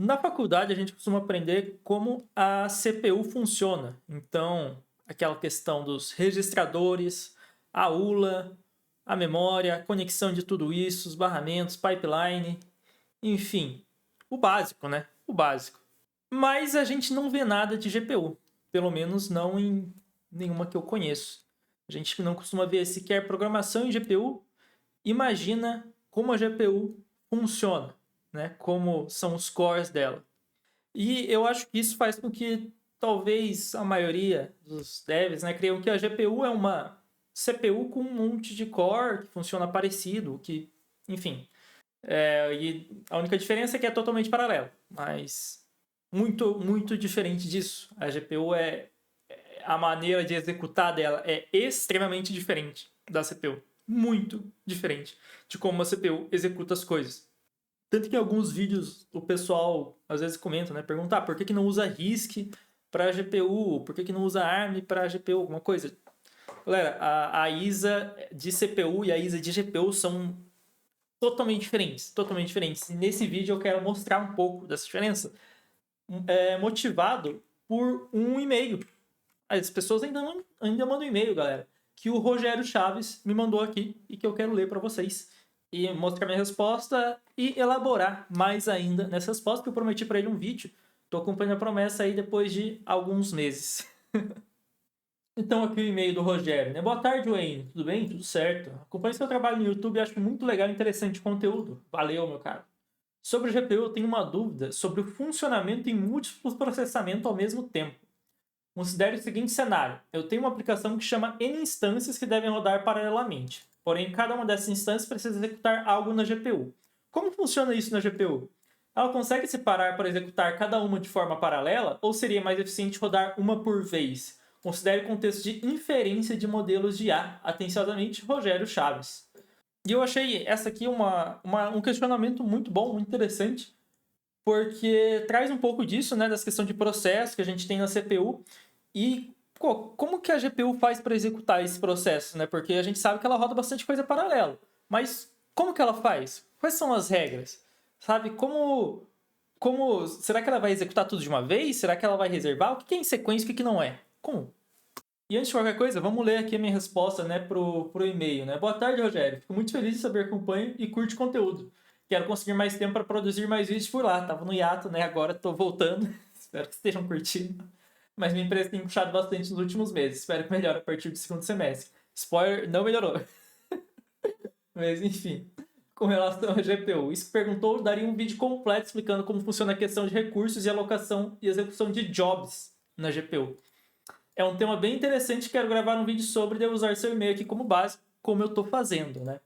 Na faculdade, a gente costuma aprender como a CPU funciona. Então, aquela questão dos registradores, a ULA, a memória, a conexão de tudo isso, os barramentos, pipeline, enfim, o básico, né? O básico. Mas a gente não vê nada de GPU, pelo menos não em nenhuma que eu conheço. A gente não costuma ver sequer programação em GPU. Imagina como a GPU funciona, né? Como são os cores dela. E eu acho que isso faz com que talvez a maioria dos devs, né, creiam que a GPU é uma CPU com um monte de core que funciona parecido, que, enfim. E a única diferença é que é totalmente paralelo, mas muito, muito diferente disso. A GPU a maneira de executar dela é extremamente diferente da CPU. Muito diferente de como uma CPU executa as coisas. Tanto que em alguns vídeos o pessoal às vezes comenta, né? Perguntar por que não usa RISC para GPU, por que não usa ARM para GPU, alguma coisa. Galera, a ISA de CPU e a ISA de GPU são totalmente diferentes, totalmente diferentes. E nesse vídeo eu quero mostrar um pouco dessa diferença, motivado por um e-mail. As pessoas ainda mandam e-mail, galera, que o Rogério Chaves me mandou aqui e que eu quero ler para vocês. E mostrar minha resposta e elaborar mais ainda nessa resposta, que eu prometi para ele um vídeo. Tô cumprindo a promessa aí depois de alguns meses. Então aqui o e-mail do Rogério, né? Boa tarde, Wayne. Tudo bem? Tudo certo. Acompanho seu trabalho no YouTube e acho muito legal e interessante o conteúdo. Valeu, meu caro. Sobre o GPU, eu tenho uma dúvida sobre o funcionamento em múltiplos processamentos ao mesmo tempo. Considere o seguinte cenário. Eu tenho uma aplicação que chama N instâncias que devem rodar paralelamente. Porém, cada uma dessas instâncias precisa executar algo na GPU. Como funciona isso na GPU? Ela consegue separar para executar cada uma de forma paralela ou seria mais eficiente rodar uma por vez? Considere o contexto de inferência de modelos de IA. Atenciosamente, Rogério Chaves. E eu achei essa aqui um questionamento muito bom, muito interessante, porque traz um pouco disso, né, dessa questão de processo que a gente tem na CPU e como que a GPU faz para executar esse processo, né? Porque a gente sabe que ela roda bastante coisa paralela, mas como que ela faz? Quais são as regras? Sabe? Como será que ela vai executar tudo de uma vez? Será que ela vai reservar? O que é em sequência e o que não é? Como? E antes de qualquer coisa, vamos ler aqui a minha resposta, né, pro e-mail, né? Boa tarde, Rogério. Fico muito feliz de saber que acompanha e curte conteúdo. Quero conseguir mais tempo para produzir mais vídeos por lá. Tava no hiato, né? Agora tô voltando. Espero que estejam curtindo. Mas minha empresa tem puxado bastante nos últimos meses. Espero que melhore a partir do segundo semestre. Spoiler, não melhorou. Mas enfim, com relação à GPU. Isso que perguntou, daria um vídeo completo explicando como funciona a questão de recursos e alocação e execução de jobs na GPU. É um tema bem interessante, quero gravar um vídeo sobre e devo usar seu e-mail aqui como base, como eu estou fazendo, né?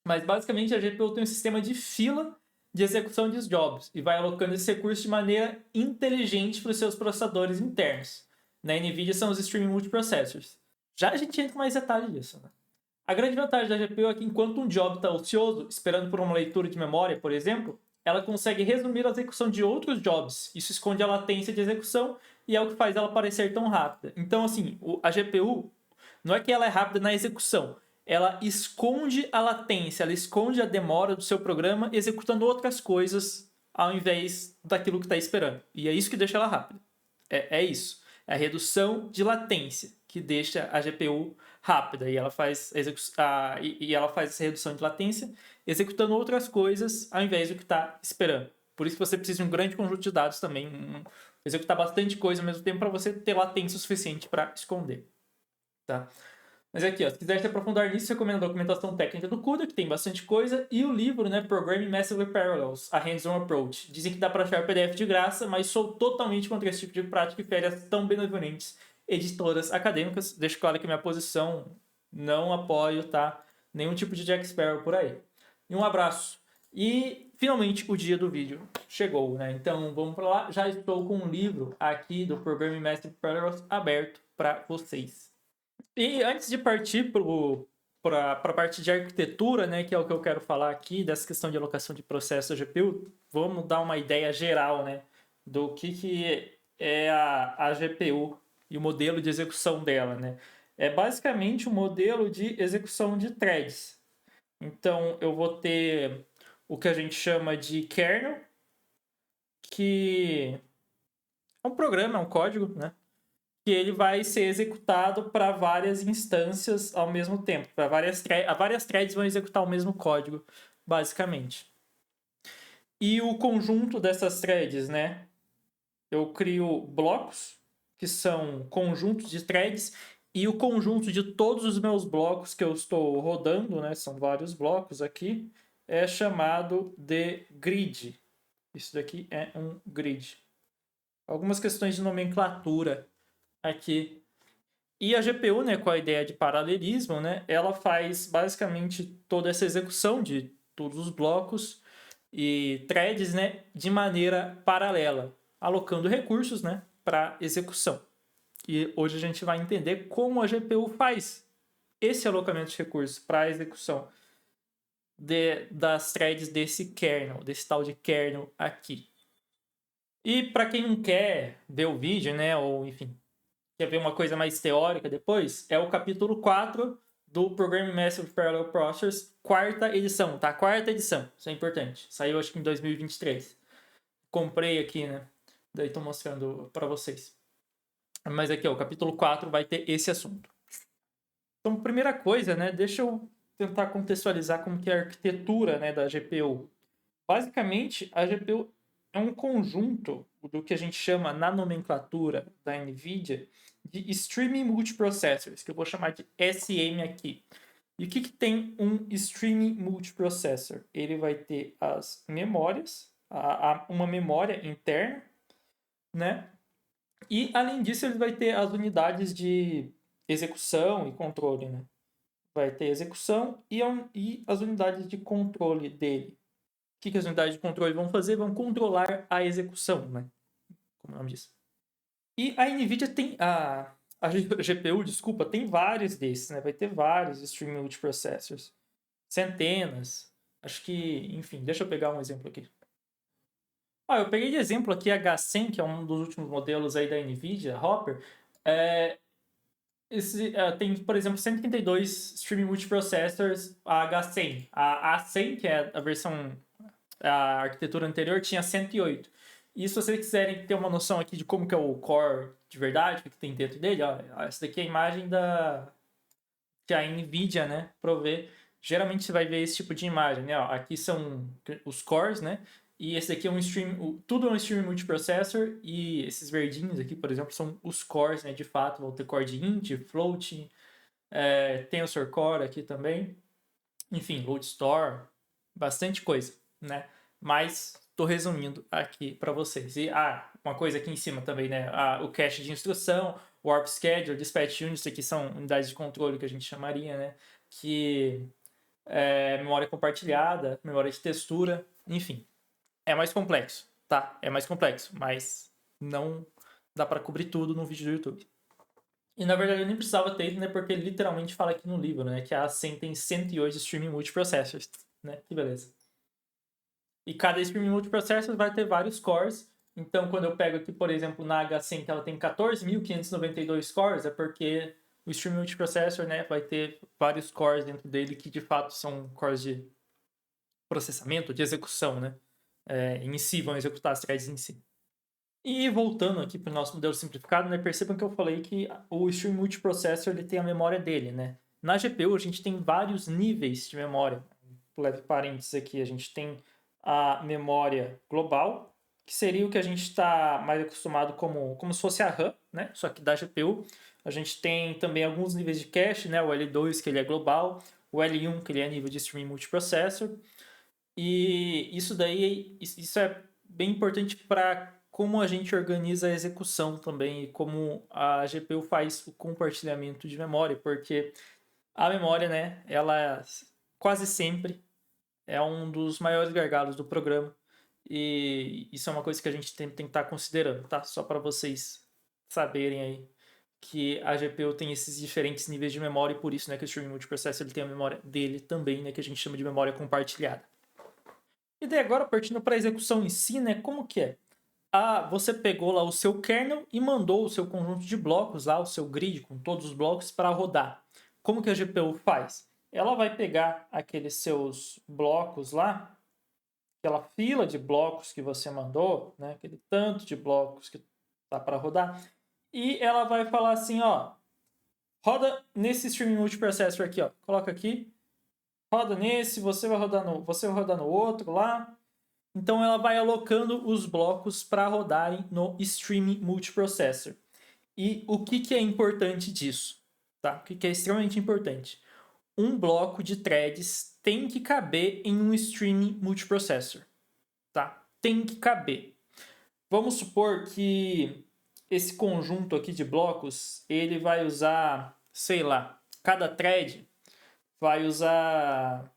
Mas basicamente a GPU tem um sistema de fila de execução de jobs e vai alocando esse recurso de maneira inteligente para os seus processadores internos. Na NVIDIA são os Streaming Multiprocessors. Já a gente entra em mais detalhe disso, né? A grande vantagem da GPU é que enquanto um job está ocioso, esperando por uma leitura de memória, por exemplo, ela consegue resumir a execução de outros jobs. Isso esconde a latência de execução e é o que faz ela parecer tão rápida. Então, assim, a GPU não é que ela é rápida na execução, ela esconde a latência, ela esconde a demora do seu programa executando outras coisas ao invés daquilo que está esperando. E é isso que deixa ela rápida. É isso. É a redução de latência que deixa a GPU rápida e ela faz ela faz essa redução de latência executando outras coisas ao invés do que está esperando. Por isso que você precisa de um grande conjunto de dados também, executar bastante coisa ao mesmo tempo para você ter latência o suficiente para esconder. Tá? Mas aqui, ó, se quiser se aprofundar nisso, recomendo a documentação técnica do CUDA, que tem bastante coisa, e o livro, né, Programming Massively Parallels, a Hands-on Approach. Dizem que dá para achar o PDF de graça, mas sou totalmente contra esse tipo de prática e férias tão benevolentes editoras acadêmicas. Deixo claro que minha posição não apoio, tá? Nenhum tipo de Jack Sparrow por aí. E um abraço. E finalmente o dia do vídeo chegou, né? Então vamos para lá. Já estou com um livro aqui do Programming Massively Parallels aberto para vocês. E antes de partir para a parte de arquitetura, né, que é o que eu quero falar aqui, dessa questão de alocação de processo GPU, vamos dar uma ideia geral, né, do que é a GPU e o modelo de execução dela, né? É basicamente um modelo de execução de threads. Então, eu vou ter o que a gente chama de kernel, que é um programa, é um código, né? Que ele vai ser executado para várias instâncias ao mesmo tempo. Várias threads vão executar o mesmo código, basicamente. E o conjunto dessas threads, né? Eu crio blocos, que são conjuntos de threads, e o conjunto de todos os meus blocos que eu estou rodando, né? São vários blocos aqui, é chamado de grid. Isso daqui é um grid. Algumas questões de nomenclatura aqui. E a GPU, né, com a ideia de paralelismo, né, ela faz basicamente toda essa execução de todos os blocos e threads, né, de maneira paralela, alocando recursos, né, para execução. E hoje a gente vai entender como a GPU faz esse alocamento de recursos para a execução das threads desse kernel, desse tal de kernel aqui. E para quem não quer ver o vídeo, né, ou enfim, quer ver uma coisa mais teórica depois, é o capítulo 4 do Programming Massive Parallel Processors, quarta edição, tá? Quarta edição, isso é importante. Saiu acho que em 2023. Comprei aqui, né? Daí tô mostrando para vocês. Mas aqui, ó, o capítulo 4 vai ter esse assunto. Então, primeira coisa, né? Deixa eu tentar contextualizar como que é a arquitetura, né, da GPU. Basicamente, a GPU é um conjunto do que a gente chama na nomenclatura da NVIDIA de Streaming Multiprocessors, que eu vou chamar de SM aqui. E o que tem um Streaming Multiprocessor? Ele vai ter as memórias, uma memória interna, né? E, além disso, ele vai ter as unidades de execução e controle, né? Vai ter execução e as unidades de controle dele. O que as unidades de controle vão fazer? Vão controlar a execução, né? Como o nome diz. E a NVIDIA tem... A GPU, desculpa, tem vários desses, né? Vai ter vários Streaming Multiprocessors. Centenas. Acho que... Enfim, deixa eu pegar um exemplo aqui. Eu peguei de exemplo aqui a H100, que é um dos últimos modelos aí da NVIDIA, Hopper. Tem, por exemplo, 132 Streaming Multiprocessors a H100. A A100, que é a versão... A arquitetura anterior tinha 108. E se vocês quiserem ter uma noção aqui de como que é o core de verdade, o que tem dentro dele, ó, essa daqui é a imagem que a NVIDIA, né, provê. Geralmente você vai ver esse tipo de imagem, né? Ó, aqui são os cores, né? E esse daqui é um stream, tudo é um stream multiprocessor e esses verdinhos aqui, por exemplo, são os cores, né? De fato, vão ter core de int, float, tensor core aqui também. Enfim, load store, bastante coisa, né? Mas estou resumindo aqui para vocês. E uma coisa aqui em cima também, né? O cache de instrução, o warp schedule, dispatch units, aqui são unidades de controle que a gente chamaria, né? Que memória compartilhada, memória de textura, enfim. É mais complexo, tá? É mais complexo, mas não dá para cobrir tudo no vídeo do YouTube. E na verdade eu nem precisava ter isso, né? Porque ele literalmente fala aqui no livro, né? Que a A100 tem 108 Streaming Multiprocessors, né? Que beleza. E cada Streaming Multiprocessor vai ter vários cores. Então, quando eu pego aqui, por exemplo, na H100, que ela tem 14.592 cores, é porque o Streaming Multiprocessor, né, vai ter vários cores dentro dele que, de fato, são cores de processamento, de execução, né? Em si, vão executar as threads em si. E voltando aqui para o nosso modelo simplificado, né, percebam que eu falei que o Stream Multiprocessor ele tem a memória dele, né? Na GPU a gente tem vários níveis de memória. Leve parênteses aqui, a gente tem a memória global, que seria o que a gente está mais acostumado como se fosse a RAM, né? Só que da GPU. A gente tem também alguns níveis de cache, né? O L2, que ele é global, o L1, que ele é nível de Stream Multiprocessor. E isso é bem importante para como a gente organiza a execução também e como a GPU faz o compartilhamento de memória, porque a memória, né, ela quase sempre é um dos maiores gargalos do programa e isso é uma coisa que a gente tem que estar considerando, tá? Só para vocês saberem aí que a GPU tem esses diferentes níveis de memória e por isso, né, que o Streaming Multiprocessor ele tem a memória dele também, né, que a gente chama de memória compartilhada. E daí agora, partindo para a execução em si, né, como que é? Você pegou lá o seu kernel e mandou o seu conjunto de blocos lá, o seu grid com todos os blocos para rodar. Como que a GPU faz? Ela vai pegar aqueles seus blocos lá aquela fila de blocos que você mandou, né? Aquele tanto de blocos que tá para rodar. E ela vai falar assim, ó, roda nesse Streaming Multiprocessor aqui, ó. Coloca aqui, roda nesse, você vai rodar no outro lá. Então ela vai alocando os blocos para rodarem no Streaming Multiprocessor. E o que é importante disso? Tá? O que é extremamente importante? Um bloco de threads tem que caber em um Streaming Multiprocessor. Tá? Tem que caber. Vamos supor que esse conjunto aqui de blocos, ele vai usar, sei lá, cada thread vai usar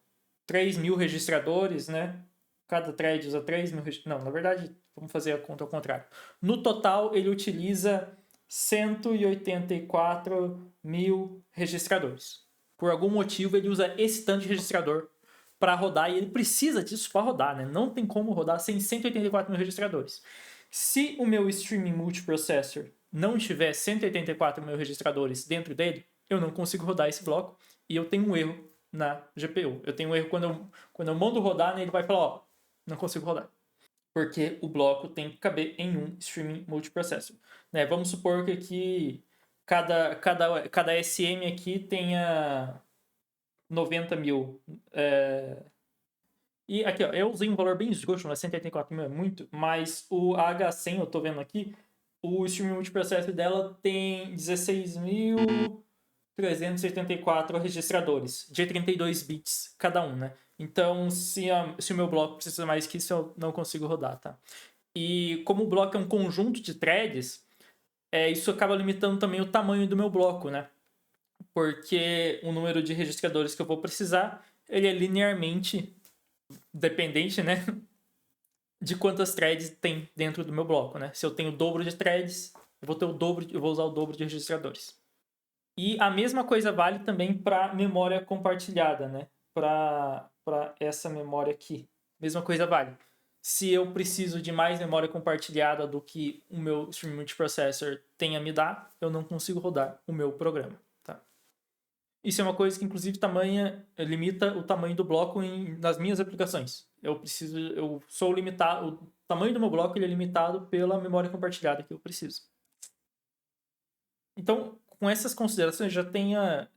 3.000 registradores, né? Cada thread usa 3.000 registradores. Não, na verdade, vamos fazer a conta ao contrário. No total, ele utiliza 184.000 registradores. Por algum motivo, ele usa esse tanto de registrador para rodar e ele precisa disso para rodar, né? Não tem como rodar sem 184.000 registradores. Se o meu Streaming Multiprocessor não tiver 184.000 registradores dentro dele, eu não consigo rodar esse bloco e eu tenho um erro na GPU. Eu tenho um erro quando eu mando rodar, né, ele vai falar, ó, não consigo rodar. Porque o bloco tem que caber em um Streaming Multiprocessor. Né? Vamos supor que aqui cada SM aqui tenha 90.000. E aqui, ó, eu usei um valor bem esdrúxulo, né? 184.000 é muito, mas o H100, eu tô vendo aqui, o Streaming Multiprocessor dela tem 16.384 registradores, de 32 bits cada um, né? Então, se o meu bloco precisa mais que isso, eu não consigo rodar, tá? E como o bloco é um conjunto de threads, isso acaba limitando também o tamanho do meu bloco, né? Porque o número de registradores que eu vou precisar, ele é linearmente dependente, né? De quantas threads tem dentro do meu bloco, né? Se eu tenho o dobro de threads, eu vou usar o dobro de registradores. E a mesma coisa vale também para memória compartilhada, né? Para essa memória aqui. Mesma coisa vale. Se eu preciso de mais memória compartilhada do que o meu Stream Multiprocessor tem a me dar, eu não consigo rodar o meu programa. Tá? Isso é uma coisa que, inclusive, limita o tamanho do bloco nas minhas aplicações. Eu sou limitado, o tamanho do meu bloco ele é limitado pela memória compartilhada que eu preciso. Então, com essas considerações,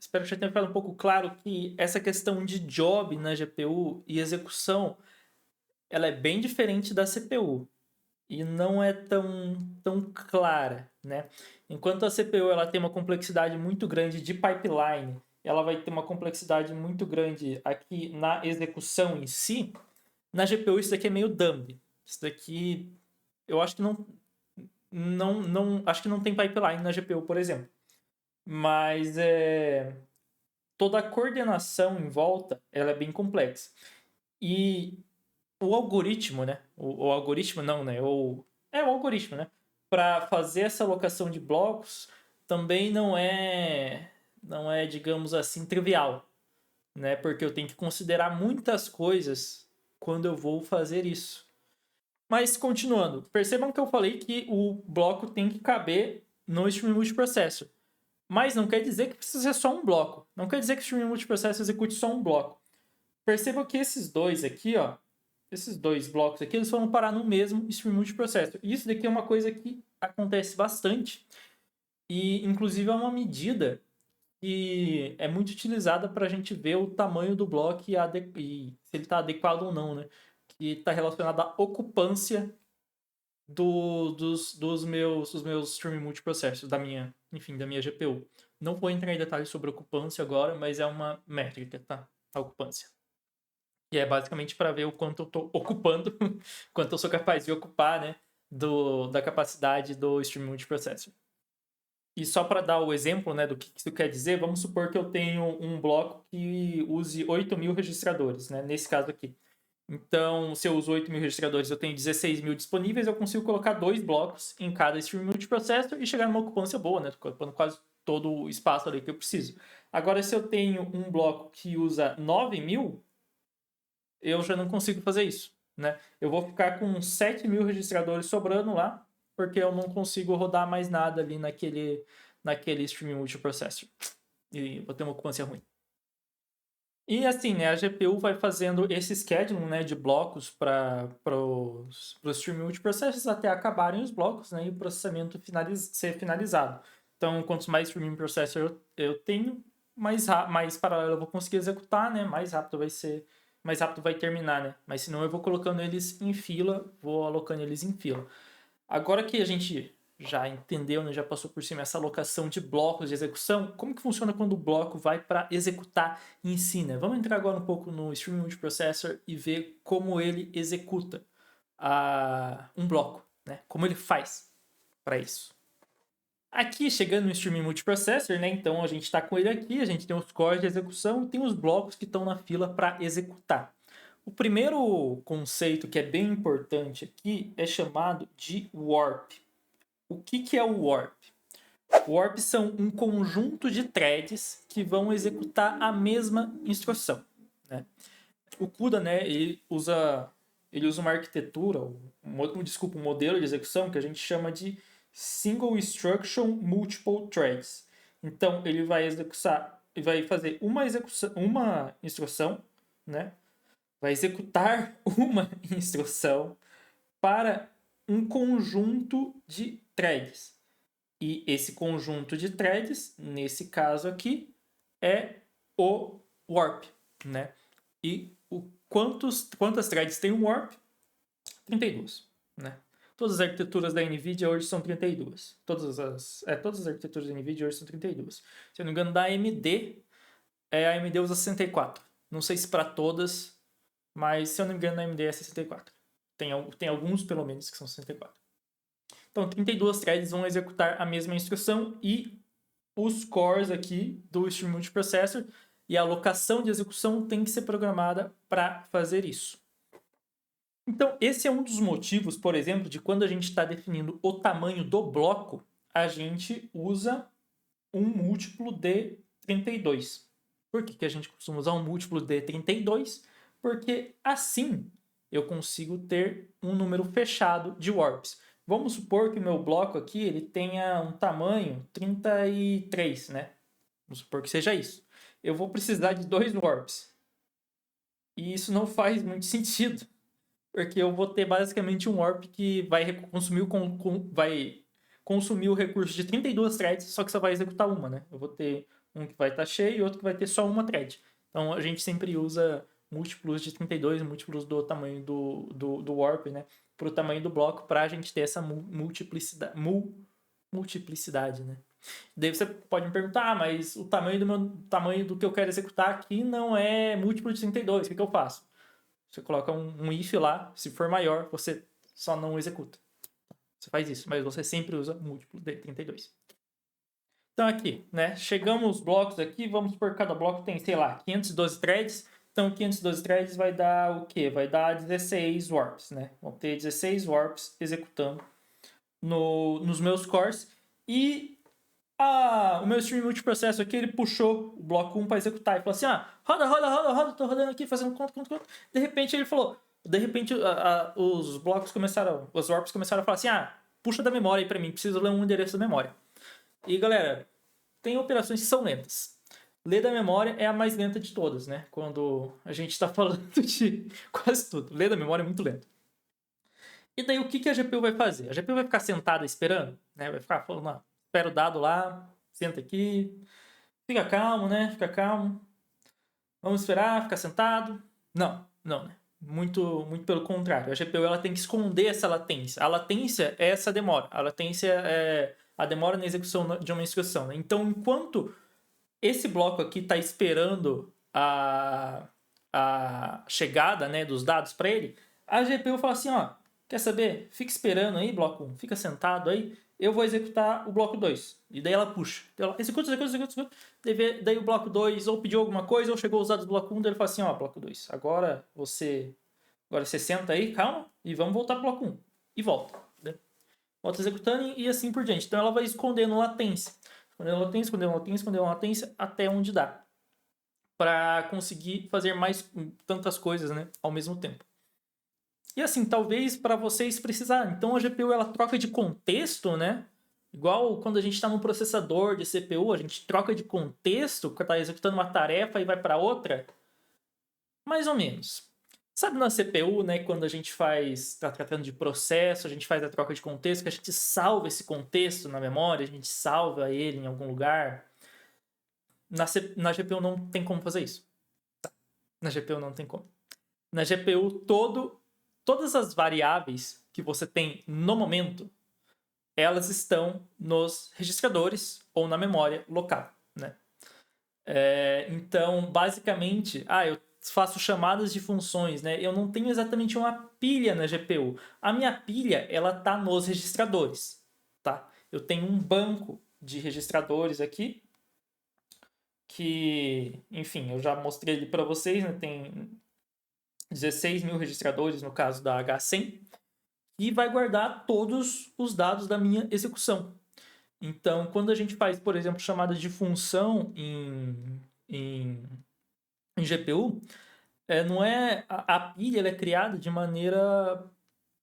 espero que já tenha ficado um pouco claro que essa questão de job na GPU e execução, ela é bem diferente da CPU e não é tão clara, né? Enquanto a CPU ela tem uma complexidade muito grande de pipeline, ela vai ter uma complexidade muito grande aqui na execução em si. Na GPU isso daqui é meio dumb. Isso daqui eu acho que acho que não tem pipeline na GPU, por exemplo. Mas toda a coordenação em volta ela é bem complexa. E o algoritmo, né? O algoritmo não, né? O algoritmo, né? Para fazer essa alocação de blocos também não é, digamos assim, trivial, né? Porque eu tenho que considerar muitas coisas quando eu vou fazer isso. Mas continuando, percebam que eu falei que o bloco tem que caber no Stream Multiprocessor. Mas não quer dizer que precisa ser só um bloco. Não quer dizer que o Stream Multiprocessor execute só um bloco. Percebam que esses dois aqui, ó, esses dois blocos aqui, eles foram parar no mesmo Stream Multiprocessor. E isso daqui é uma coisa que acontece bastante. E, inclusive, é uma medida que é muito utilizada para a gente ver o tamanho do bloco e se ele está adequado ou não, né? Que está relacionado à ocupância dos meus Stream Multiprocessors, da minha GPU. Não vou entrar em detalhes sobre ocupância agora, mas é uma métrica, tá? A ocupância. E é basicamente para ver o quanto eu estou ocupando, quanto eu sou capaz de ocupar, né? Da capacidade do Stream Multiprocessor. E só para dar o exemplo, né, do que isso quer dizer, vamos supor que eu tenho um bloco que use 8.000 registradores, né? Nesse caso aqui. Então, se eu uso 8.000 registradores, eu tenho 16.000 disponíveis, eu consigo colocar 2 blocos em cada Stream Multiprocessor e chegar numa ocupância boa, né? Ocupando quase todo o espaço ali que eu preciso. Agora, se eu tenho um bloco que usa 9.000, eu já não consigo fazer isso, né? Eu vou ficar com 7.000 registradores sobrando lá, porque eu não consigo rodar mais nada ali naquele Stream Multiprocessor. E vou ter uma ocupância ruim. E assim, né, a GPU vai fazendo esse scheduling, né, de blocos para os stream multiprocessors até acabarem os blocos, né, e o processamento ser finalizado. Então, quanto mais streaming processor eu tenho, mais paralelo eu vou conseguir executar, né, mais rápido vai terminar, né. Mas senão eu vou colocando eles em fila, vou alocando eles em fila. Agora que a gente já entendeu, né, já passou por cima essa alocação de blocos de execução, como que funciona quando o bloco vai para executar em si, né? Vamos entrar agora um pouco no Stream Multiprocessor e ver como ele executa um bloco, né? Como ele faz para isso. Aqui, chegando no Streaming Multiprocessor, né? Então a gente está com ele aqui, a gente tem os cores de execução e tem os blocos que estão na fila para executar. O primeiro conceito que é bem importante aqui é chamado de warp. O que é o warp? Warp são um conjunto de threads que vão executar a mesma instrução, né? O CUDA, né, ele usa uma arquitetura, um modelo de execução que a gente chama de Single Instruction Multiple Threads. Então, ele vai fazer uma instrução, né? Vai executar uma instrução para um conjunto de threads. E esse conjunto de threads, nesse caso aqui, é o warp, né? E quantas threads tem o warp? 32, né? Todas as arquiteturas da NVIDIA hoje são 32. Todas as arquiteturas da NVIDIA hoje são 32. Se eu não me engano, da AMD, a AMD usa 64. Não sei se para todas, mas se eu não me engano, a AMD é 64. Tem alguns, pelo menos, que são 64. Então, 32 threads vão executar a mesma instrução e os cores aqui do Stream Multiprocessor e a alocação de execução tem que ser programada para fazer isso. Então, esse é um dos motivos, por exemplo, de quando a gente está definindo o tamanho do bloco, a gente usa um múltiplo de 32. Por que a gente costuma usar um múltiplo de 32? Porque assim eu consigo ter um número fechado de warps. Vamos supor que o meu bloco aqui ele tenha um tamanho 33, né? Vamos supor que seja isso. Eu vou precisar de 2 warps. E isso não faz muito sentido. Porque eu vou ter basicamente um warp que vai consumir o recurso de 32 threads, só que só vai executar uma, né? Eu vou ter um que vai estar cheio e outro que vai ter só uma thread. Então a gente sempre usa múltiplos de 32, múltiplos do tamanho do warp, né? Para o tamanho do bloco, para a gente ter essa multiplicidade, né? Daí você pode me perguntar, mas o tamanho do que eu quero executar aqui não é múltiplo de 32, o que eu faço? Você coloca um if lá, se for maior, você só não executa. Você faz isso, mas você sempre usa múltiplo de 32. Então aqui, né, chegamos os blocos aqui, vamos por cada bloco tem, sei lá, 512 threads. Então 512 threads vai dar o quê? Vai dar 16 warps, né? Vão ter 16 warps executando nos meus cores. E o meu stream multiprocesso aqui, ele puxou o bloco 1 para executar e falou assim, roda, tô rodando aqui, fazendo conta. De repente ele falou, os warps começaram a falar assim, puxa da memória aí para mim, preciso ler um endereço da memória. E galera, tem operações que são lentas. Ler da memória é a mais lenta de todas, né? Quando a gente está falando de quase tudo. Ler da memória é muito lento. E daí o que a GPU vai fazer? A GPU vai ficar sentada esperando, né? Vai ficar falando, espera o dado lá, senta aqui, fica calmo, né? Fica calmo. Vamos esperar, ficar sentado. Não, né? Muito pelo contrário. A GPU ela tem que esconder essa latência. A latência é essa demora. A latência é a demora na execução de uma instrução. Né? Então, enquanto esse bloco aqui está esperando a chegada, né, dos dados para ele, a GPU fala assim, quer saber? Fica esperando aí, bloco 1, fica sentado aí, eu vou executar o bloco 2. E daí ela puxa. Ela executa. Daí o bloco 2 ou pediu alguma coisa, ou chegou os dados do bloco 1, daí ele fala assim, bloco 2, agora você senta aí, calma, e vamos voltar pro bloco 1. E volta. Né? Volta executando e assim por diante. Então ela vai escondendo latência. Escondendo latência até onde dá. Para conseguir fazer tantas coisas, né, ao mesmo tempo. E assim, talvez para vocês precisarem. Então a GPU ela troca de contexto, né? Igual quando a gente está no processador de CPU, a gente troca de contexto, está executando uma tarefa e vai para outra. Mais ou menos. Sabe na CPU, né, quando a gente tá tratando de processo, a gente faz a troca de contexto, que a gente salva esse contexto na memória, a gente salva ele em algum lugar. Na GPU não tem como fazer isso. Na GPU não tem como. Na GPU, todas as variáveis que você tem no momento, elas estão nos registradores ou na memória local, né? Então, basicamente, eu faço chamadas de funções, né? Eu não tenho exatamente uma pilha na GPU. A minha pilha, ela tá nos registradores, tá? Eu tenho um banco de registradores aqui, que, enfim, eu já mostrei ele para vocês, né? Tem 16 mil registradores no caso da H100, e vai guardar todos os dados da minha execução. Então, quando a gente faz, por exemplo, chamadas de função em GPU, não é a pilha ela é criada de maneira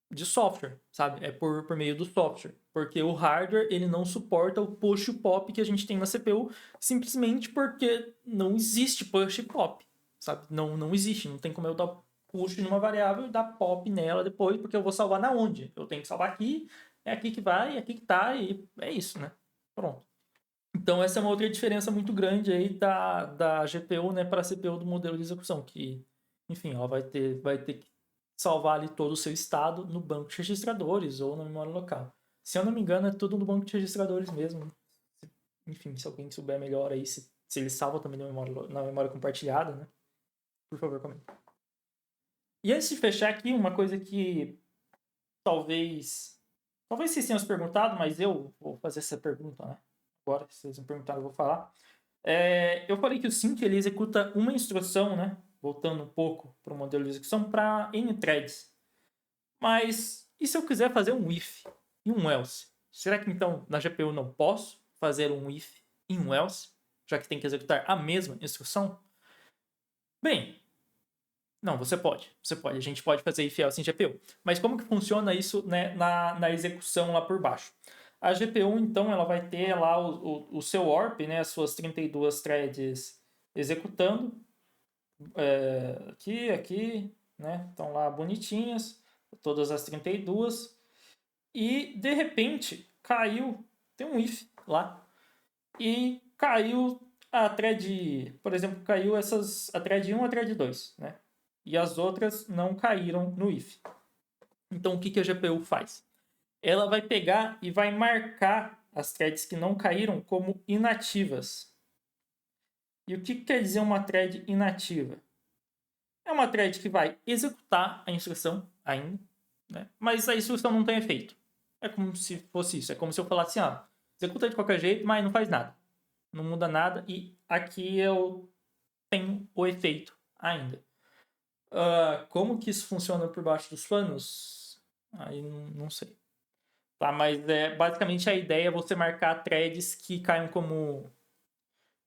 de software, sabe? É por meio do software. Porque o hardware ele não suporta o push e pop que a gente tem na CPU, simplesmente porque não existe push e pop, sabe? Não existe, não tem como eu dar push numa variável e dar pop nela depois, porque eu vou salvar na onde? Eu tenho que salvar aqui, é aqui que vai, é aqui que tá, e é isso, né? Pronto. Então essa é uma outra diferença muito grande aí da GPU, né, para a CPU do modelo de execução, que, enfim, ela vai ter que salvar ali todo o seu estado no banco de registradores ou na memória local. Se eu não me engano, é tudo no banco de registradores mesmo. Enfim, se alguém souber melhor aí, se ele salva também na memória compartilhada, né? Por favor, comente. E antes de fechar aqui, uma coisa que talvez vocês tenham se perguntado, mas eu vou fazer essa pergunta, né? Agora, se vocês me perguntaram, eu vou falar. Eu falei que o sync ele executa uma instrução, né? Voltando um pouco para o modelo de execução, para N threads. Mas e se eu quiser fazer um if e um else? Será que então na GPU eu não posso fazer um if e um else, já que tem que executar a mesma instrução? Bem, não, você pode. Você pode. A gente pode fazer if else em GPU. Mas como que funciona isso, né, na execução lá por baixo? A GPU, então, ela vai ter lá o seu ORP, né, as suas 32 threads executando. Aqui, né? Estão lá bonitinhas, todas as 32. E, de repente, caiu, tem um if lá. E caiu a thread, por exemplo, caiu a thread 1 e a thread 2, né? E as outras não caíram no if. Então, o que a GPU faz? Ela vai pegar e vai marcar as threads que não caíram como inativas. E o que quer dizer uma thread inativa? É uma thread que vai executar a instrução ainda, né? Mas a instrução não tem efeito. É como se fosse isso. É como se eu falasse assim, executa de qualquer jeito, mas não faz nada. Não muda nada e aqui eu tenho o efeito ainda. Como que isso funciona por baixo dos panos? Aí não sei. Tá, mas basicamente a ideia é você marcar threads que caiam como...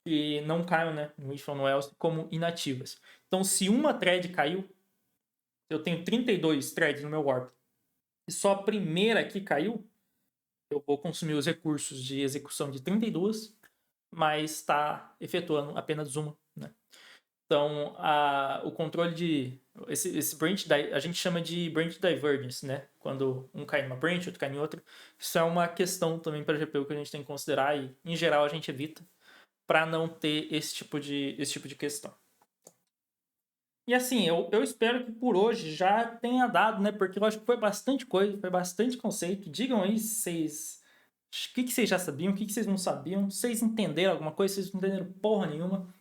que não caiam, né, no if ou no else, como inativas. Então, se uma thread caiu, eu tenho 32 threads no meu warp, e só a primeira que caiu, eu vou consumir os recursos de execução de 32, mas está efetuando apenas uma, né? Então, o controle de... Esse branch, a gente chama de branch divergence, né? Quando um cai numa branch, outro cai em outra. Isso é uma questão também para a GPU que a gente tem que considerar e, em geral, a gente evita para não ter esse tipo de questão. E assim, eu espero que por hoje já tenha dado, né? Porque eu acho que foi bastante coisa, foi bastante conceito. Digam aí se vocês... O que vocês já sabiam, o que vocês não sabiam. Vocês entenderam alguma coisa, vocês não entenderam porra nenhuma.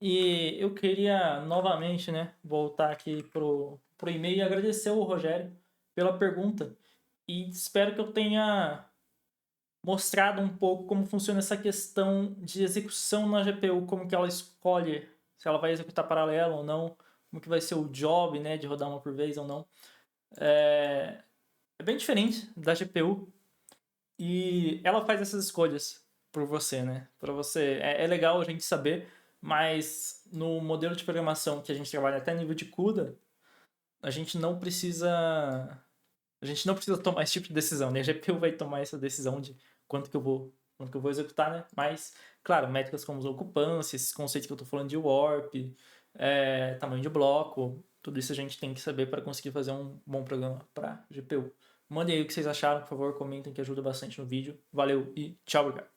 E eu queria novamente, né, voltar aqui pro e-mail e agradecer ao Rogério pela pergunta. E espero que eu tenha mostrado um pouco como funciona essa questão de execução na GPU, como que ela escolhe se ela vai executar paralelo ou não, como que vai ser o job, né, de rodar uma por vez ou não. É bem diferente da GPU e ela faz essas escolhas por você, né? Para você é legal a gente saber, mas no modelo de programação que a gente trabalha até nível de CUDA, a gente não precisa tomar esse tipo de decisão, né? A GPU vai tomar essa decisão de quanto que eu vou executar, né? Mas, claro, métricas como ocupância, esses conceitos que eu tô falando de warp, tamanho de bloco, tudo isso a gente tem que saber para conseguir fazer um bom programa para GPU. Mandem aí o que vocês acharam, por favor, comentem que ajuda bastante no vídeo. Valeu e tchau, obrigado.